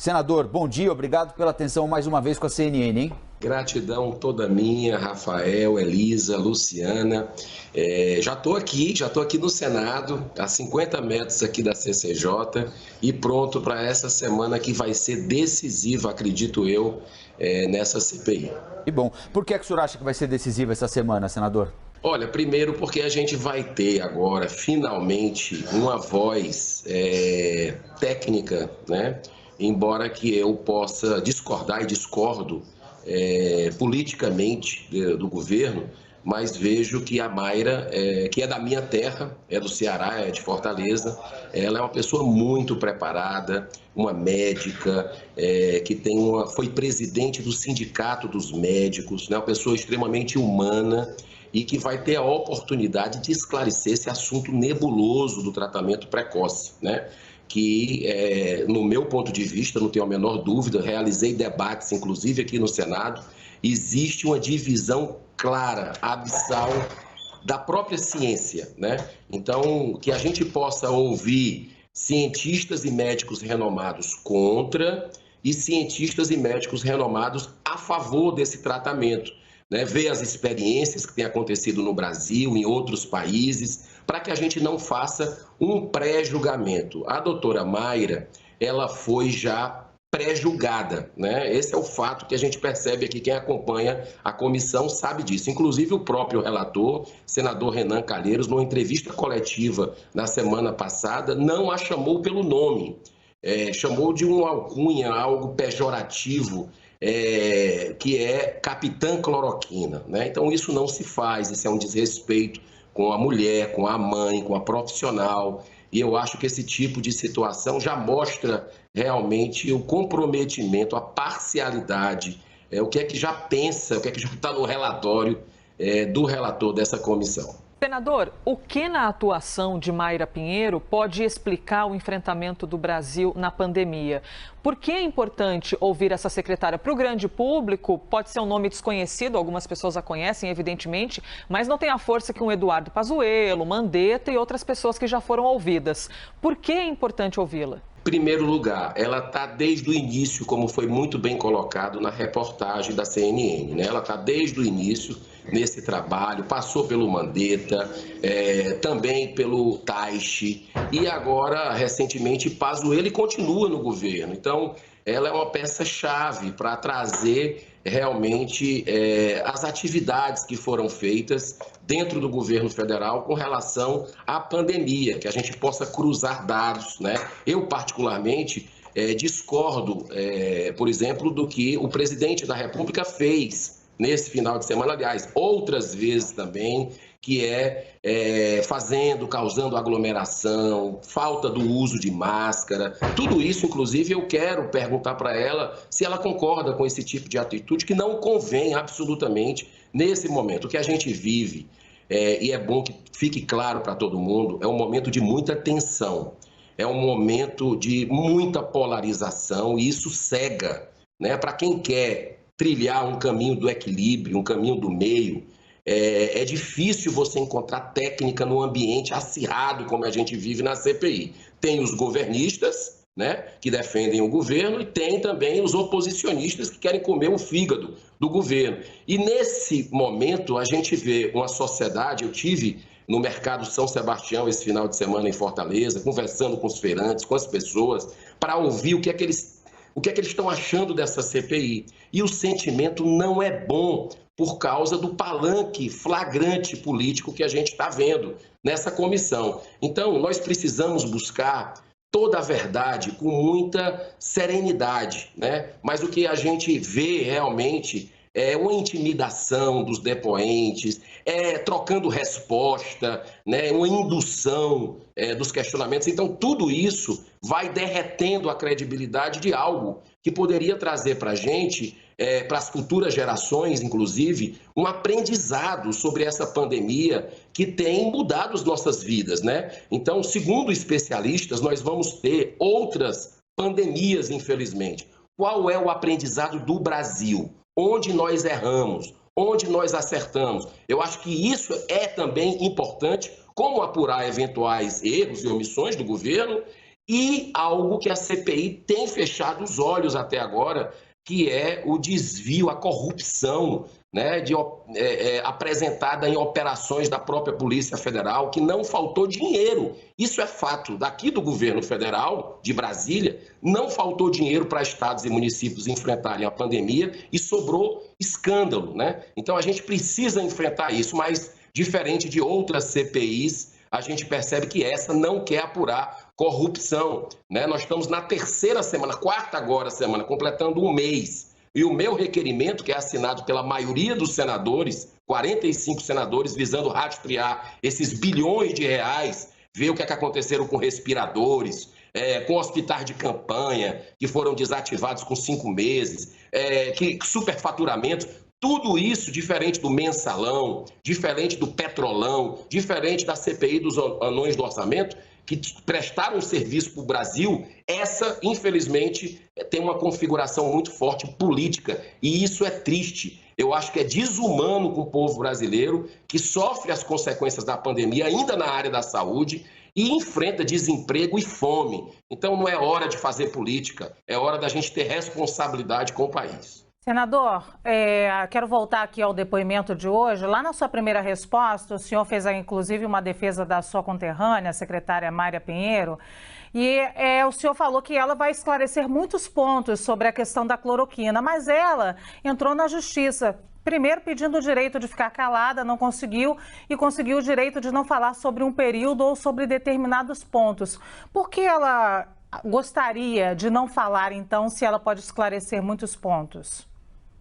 Senador, bom dia, obrigado pela atenção mais uma vez com a CNN, hein? Gratidão toda minha, Rafael, Elisa, Luciana. Já estou aqui no Senado, a 50 metros aqui da CCJ e pronto para essa semana que vai ser decisiva, acredito eu, nessa CPI. E bom, por que o senhor acha que vai ser decisiva essa semana, senador? Olha, primeiro porque a gente vai ter agora, finalmente, uma voz técnica, né? Embora que eu possa discordar e discordo politicamente do governo, mas vejo que a Mayra, que é da minha terra, é do Ceará, é de Fortaleza, ela é uma pessoa muito preparada, uma médica, foi presidente do Sindicato dos Médicos, né, uma pessoa extremamente humana e que vai ter a oportunidade de esclarecer esse assunto nebuloso do tratamento precoce, né? Que, no meu ponto de vista, não tenho a menor dúvida, realizei debates, inclusive aqui no Senado, existe uma divisão clara, abissal, da própria ciência, né? Então, que a gente possa ouvir cientistas e médicos renomados contra e cientistas e médicos renomados a favor desse tratamento, né? Ver as experiências que têm acontecido no Brasil, em outros países, para que a gente não faça um pré-julgamento. A doutora Mayra, ela foi já pré-julgada, né? Esse é o fato que a gente percebe aqui, quem acompanha a comissão sabe disso. Inclusive o próprio relator, senador Renan Calheiros, numa entrevista coletiva na semana passada, não a chamou pelo nome, chamou de uma alcunha, algo pejorativo, que é Capitã Cloroquina, né? Então isso não se faz, isso é um desrespeito com a mulher, com a mãe, com a profissional, e eu acho que esse tipo de situação já mostra realmente o comprometimento, a parcialidade, o que é que já pensa, o que é que já está no relatório do relator dessa comissão. Senador, o que na atuação de Mayra Pinheiro pode explicar o enfrentamento do Brasil na pandemia? Por que é importante ouvir essa secretária? Para o grande público, pode ser um nome desconhecido, algumas pessoas a conhecem, evidentemente, mas não tem a força que um Eduardo Pazuello, Mandetta e outras pessoas que já foram ouvidas. Por que é importante ouvi-la? Em primeiro lugar, ela está desde o início, como foi muito bem colocado na reportagem da CNN, né? Ela está desde o início nesse trabalho, passou pelo Mandetta, também pelo Taishi e agora, recentemente, Pazuello e continua no governo. Então, ela é uma peça-chave para trazer realmente as atividades que foram feitas dentro do governo federal com relação à pandemia, que a gente possa cruzar dados, né? Eu, particularmente, discordo, por exemplo, do que o presidente da República fez nesse final de semana, aliás, outras vezes também, que causando aglomeração, falta do uso de máscara, tudo isso, inclusive, eu quero perguntar para ela se ela concorda com esse tipo de atitude que não convém absolutamente nesse momento. O que a gente vive, e é bom que fique claro para todo mundo, é um momento de muita tensão, é um momento de muita polarização e isso cega, né? Para quem quer trilhar um caminho do equilíbrio, um caminho do meio, é difícil você encontrar técnica num ambiente acirrado como a gente vive na CPI. Tem os governistas, né, que defendem o governo e tem também os oposicionistas que querem comer o fígado do governo. E nesse momento a gente vê uma sociedade, eu tive no Mercado São Sebastião esse final de semana em Fortaleza, conversando com os feirantes, com as pessoas, para ouvir o que é que eles estão achando dessa CPI. E o sentimento não é bom por causa do palanque flagrante político que a gente está vendo nessa comissão. Então, nós precisamos buscar toda a verdade com muita serenidade, né? Mas o que a gente vê realmente é uma intimidação dos depoentes, trocando resposta, né? Uma indução dos questionamentos. Então, tudo isso vai derretendo a credibilidade de algo que poderia trazer para a gente, para as futuras gerações, inclusive, um aprendizado sobre essa pandemia que tem mudado as nossas vidas, né? Então, segundo especialistas, nós vamos ter outras pandemias, infelizmente. Qual é o aprendizado do Brasil? Onde nós erramos? Onde nós acertamos? Eu acho que isso é também importante, como apurar eventuais erros e omissões do governo e algo que a CPI tem fechado os olhos até agora, que é o desvio, a corrupção, né, apresentada em operações da própria Polícia Federal, que não faltou dinheiro. Isso é fato. Daqui do governo federal, de Brasília, não faltou dinheiro para estados e municípios enfrentarem a pandemia e sobrou escândalo, né? Então a gente precisa enfrentar isso, mas diferente de outras CPIs, a gente percebe que essa não quer apurar corrupção, né? Nós estamos na terceira semana, quarta agora semana, completando um mês. E o meu requerimento, que é assinado pela maioria dos senadores, 45 senadores, visando rastrear esses bilhões de reais, ver o que é que aconteceram com respiradores, com hospitais de campanha, que foram desativados com 5 meses, superfaturamento. Tudo isso diferente do mensalão, diferente do petrolão, diferente da CPI dos anões do orçamento, que prestaram um serviço para o Brasil, essa, infelizmente, tem uma configuração muito forte política. E isso é triste. Eu acho que é desumano com o povo brasileiro, que sofre as consequências da pandemia, ainda na área da saúde, e enfrenta desemprego e fome. Então, não é hora de fazer política, é hora da gente ter responsabilidade com o país. Senador, quero voltar aqui ao depoimento de hoje. Lá na sua primeira resposta, o senhor fez inclusive uma defesa da sua conterrânea, a secretária Mayra Pinheiro, e o senhor falou que ela vai esclarecer muitos pontos sobre a questão da cloroquina, mas ela entrou na justiça, primeiro pedindo o direito de ficar calada, não conseguiu, e conseguiu o direito de não falar sobre um período ou sobre determinados pontos. Por que ela gostaria de não falar, então, se ela pode esclarecer muitos pontos?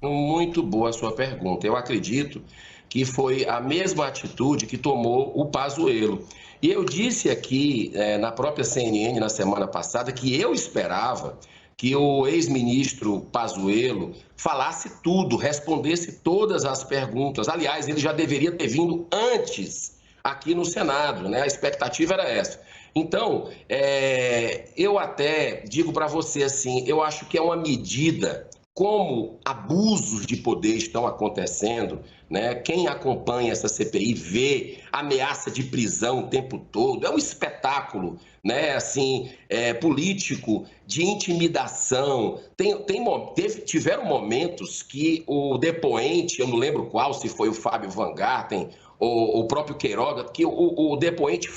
Muito boa a sua pergunta. Eu acredito que foi a mesma atitude que tomou o Pazuello. E eu disse aqui na própria CNN na semana passada que eu esperava que o ex-ministro Pazuello falasse tudo, respondesse todas as perguntas. Aliás, ele já deveria ter vindo antes aqui no Senado, né? A expectativa era essa. Então, eu até digo para você assim, eu acho que é uma medida. Como abusos de poder estão acontecendo, né? Quem acompanha essa CPI vê ameaça de prisão o tempo todo. É um espetáculo, né? Assim, político de intimidação. Tiveram momentos que o depoente, eu não lembro qual, se foi o Fábio Van Garten ou o próprio Queiroga, que o depoente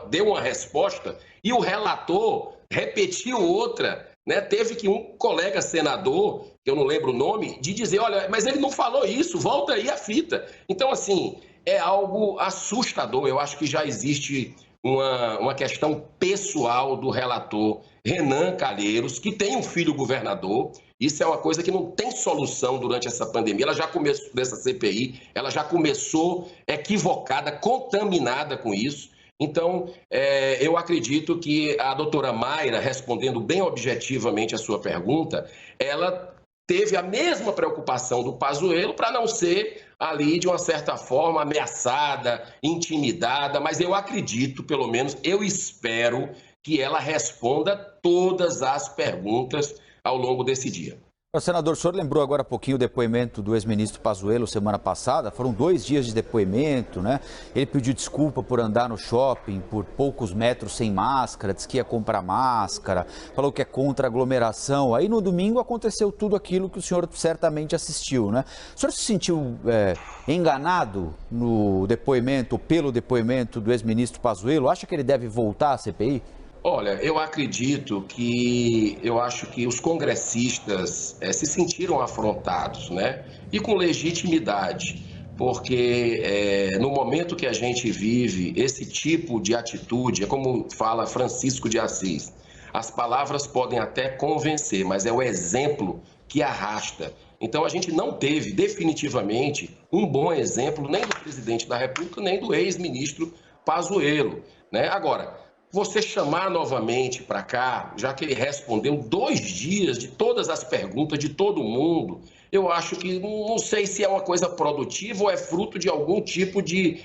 deu uma resposta e o relator repetiu outra. Né? Teve que um colega senador, que eu não lembro o nome, de dizer, olha, mas ele não falou isso, volta aí a fita. Então, assim, é algo assustador. Eu acho que já existe uma questão pessoal do relator Renan Calheiros, que tem um filho governador. Isso é uma coisa que não tem solução durante essa pandemia. Ela já começou, dessa CPI, ela já começou equivocada, contaminada com isso. Então, eu acredito que a doutora Mayra, respondendo bem objetivamente a sua pergunta, ela teve a mesma preocupação do Pazuello para não ser ali, de uma certa forma, ameaçada, intimidada, mas eu acredito, pelo menos, eu espero que ela responda todas as perguntas ao longo desse dia. Senador, o senhor lembrou agora há pouquinho o depoimento do ex-ministro Pazuello semana passada. Foram 2 dias de depoimento, né? Ele pediu desculpa por andar no shopping por poucos metros sem máscara, disse que ia comprar máscara, falou que é contra a aglomeração. Aí no domingo aconteceu tudo aquilo que o senhor certamente assistiu, né? O senhor se sentiu enganado no depoimento, pelo depoimento do ex-ministro Pazuello? Acha que ele deve voltar à CPI? Olha, eu acho que os congressistas se sentiram afrontados, né? E com legitimidade, porque no momento que a gente vive, esse tipo de atitude, é como fala Francisco de Assis, as palavras podem até convencer, mas é o exemplo que arrasta. Então a gente não teve definitivamente um bom exemplo nem do presidente da República, nem do ex-ministro Pazuello, né? Agora, você chamar novamente para cá, já que ele respondeu 2 dias de todas as perguntas de todo mundo, eu acho que não sei se é uma coisa produtiva ou é fruto de algum tipo de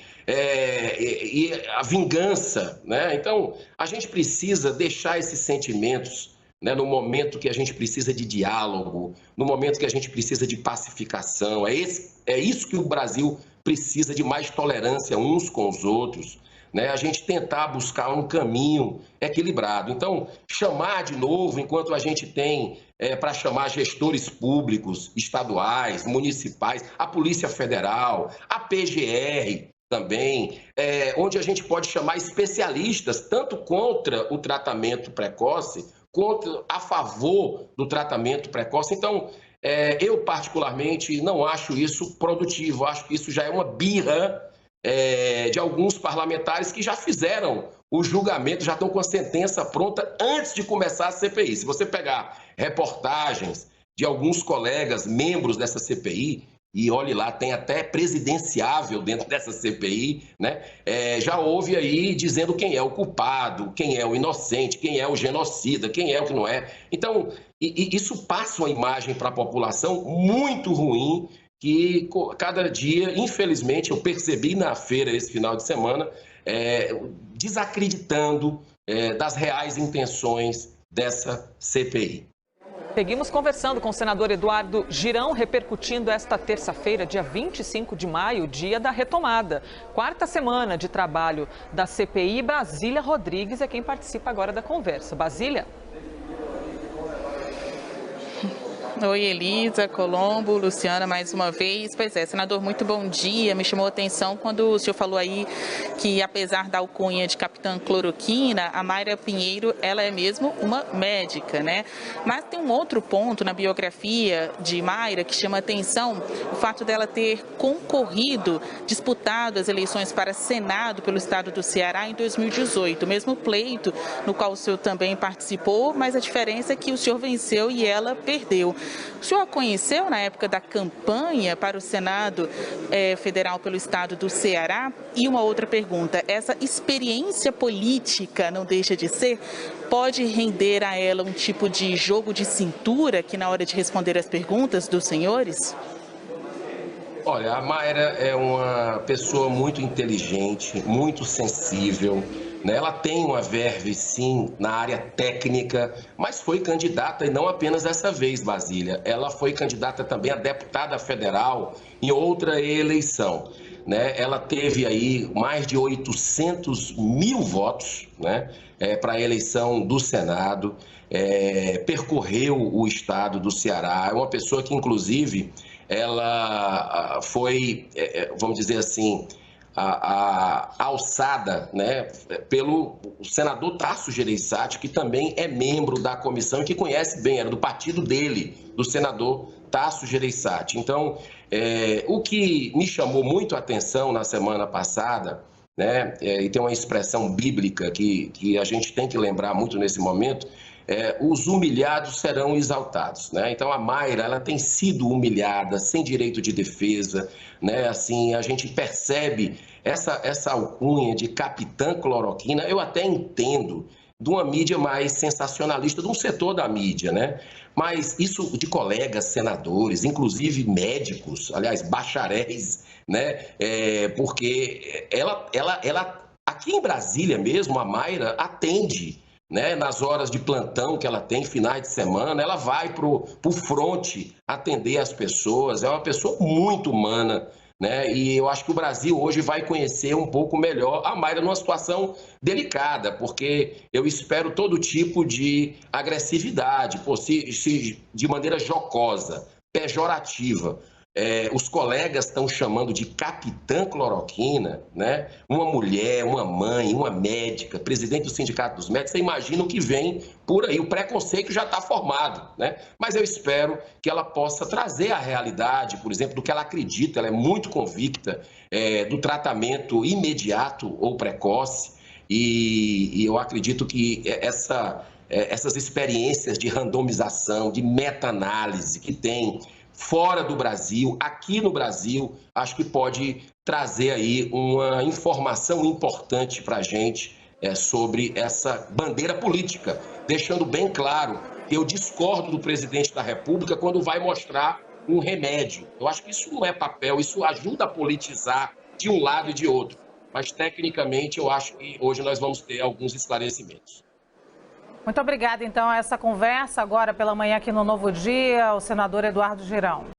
a vingança, né? Então, a gente precisa deixar esses sentimentos, né, no momento que a gente precisa de diálogo, no momento que a gente precisa de pacificação. É isso que o Brasil precisa, de mais tolerância uns com os outros. né, a gente tentar buscar um caminho equilibrado. Então, chamar de novo, enquanto a gente tem para chamar gestores públicos, estaduais, municipais, a Polícia Federal, a PGR também, onde a gente pode chamar especialistas, tanto contra o tratamento precoce, quanto a favor do tratamento precoce. Então, eu particularmente não acho isso produtivo, acho que isso já é uma birra de alguns parlamentares que já fizeram o julgamento, já estão com a sentença pronta antes de começar a CPI. Se você pegar reportagens de alguns colegas, membros dessa CPI, e olhe lá, tem até presidenciável dentro dessa CPI, né? Já houve aí dizendo quem é o culpado, quem é o inocente, quem é o genocida, quem é o que não é. Então, isso passa uma imagem para a população muito ruim, que cada dia, infelizmente, eu percebi na feira esse final de semana, desacreditando das reais intenções dessa CPI. Seguimos conversando com o senador Eduardo Girão, repercutindo esta terça-feira, dia 25 de maio, dia da retomada. Quarta semana de trabalho da CPI. Basília Rodrigues é quem participa agora da conversa. Basília? Oi, Elisa, Colombo, Luciana, mais uma vez. Pois é, senador, muito bom dia. Me chamou a atenção quando o senhor falou aí que, apesar da alcunha de capitã cloroquina, a Mayra Pinheiro, ela é mesmo uma médica, né? Mas tem um outro ponto na biografia de Mayra que chama a atenção, o fato dela ter concorrido, disputado as eleições para Senado pelo estado do Ceará em 2018, o mesmo pleito no qual o senhor também participou, mas a diferença é que o senhor venceu e ela perdeu. O senhor a conheceu na época da campanha para o Senado Federal pelo estado do Ceará? E uma outra pergunta, essa experiência política, não deixa de ser, pode render a ela um tipo de jogo de cintura que na hora de responder as perguntas dos senhores? Olha, a Mayra é uma pessoa muito inteligente, muito sensível, né? Ela tem uma verve, sim, na área técnica, mas foi candidata, e não apenas dessa vez, Basília. Ela foi candidata também a deputada federal em outra eleição, né? Ela teve aí mais de 800 mil votos, né, para a eleição do Senado, percorreu o estado do Ceará. É uma pessoa que, inclusive, ela foi, vamos dizer assim, a alçada, né, pelo senador Tasso Gereissati, que também é membro da comissão e que conhece bem, era do partido dele, do senador Tasso Gereissati. Então, o que me chamou muito a atenção na semana passada, né, e tem uma expressão bíblica que a gente tem que lembrar muito nesse momento, os humilhados serão exaltados, né? Então a Mayra, ela tem sido humilhada, sem direito de defesa, né? Assim, a gente percebe essa alcunha de capitã cloroquina. Eu até entendo de uma mídia mais sensacionalista, de um setor da mídia, né? Mas isso de colegas senadores, inclusive médicos, aliás, bacharéis, né? Porque ela aqui em Brasília mesmo, a Mayra atende, né, nas horas de plantão que ela tem, finais de semana, ela vai para o fronte atender as pessoas. É uma pessoa muito humana, né? E eu acho que o Brasil hoje vai conhecer um pouco melhor a Mayra numa situação delicada, porque eu espero todo tipo de agressividade, de maneira jocosa, pejorativa. Os colegas estão chamando de capitã cloroquina, né? Uma mulher, uma mãe, uma médica, presidente do Sindicato dos Médicos. Você imagina o que vem por aí, o preconceito já está formado, né? Mas eu espero que ela possa trazer a realidade, por exemplo, do que ela acredita. Ela é muito convicta do tratamento imediato ou precoce, e eu acredito que essas experiências de randomização, de meta-análise que tem fora do Brasil, aqui no Brasil, acho que pode trazer aí uma informação importante para a gente sobre essa bandeira política, deixando bem claro que eu discordo do presidente da República quando vai mostrar um remédio. Eu acho que isso não é papel, isso ajuda a politizar de um lado e de outro. Mas, tecnicamente, eu acho que hoje nós vamos ter alguns esclarecimentos. Muito obrigada, então, a essa conversa agora pela manhã aqui no Novo Dia, o senador Eduardo Girão.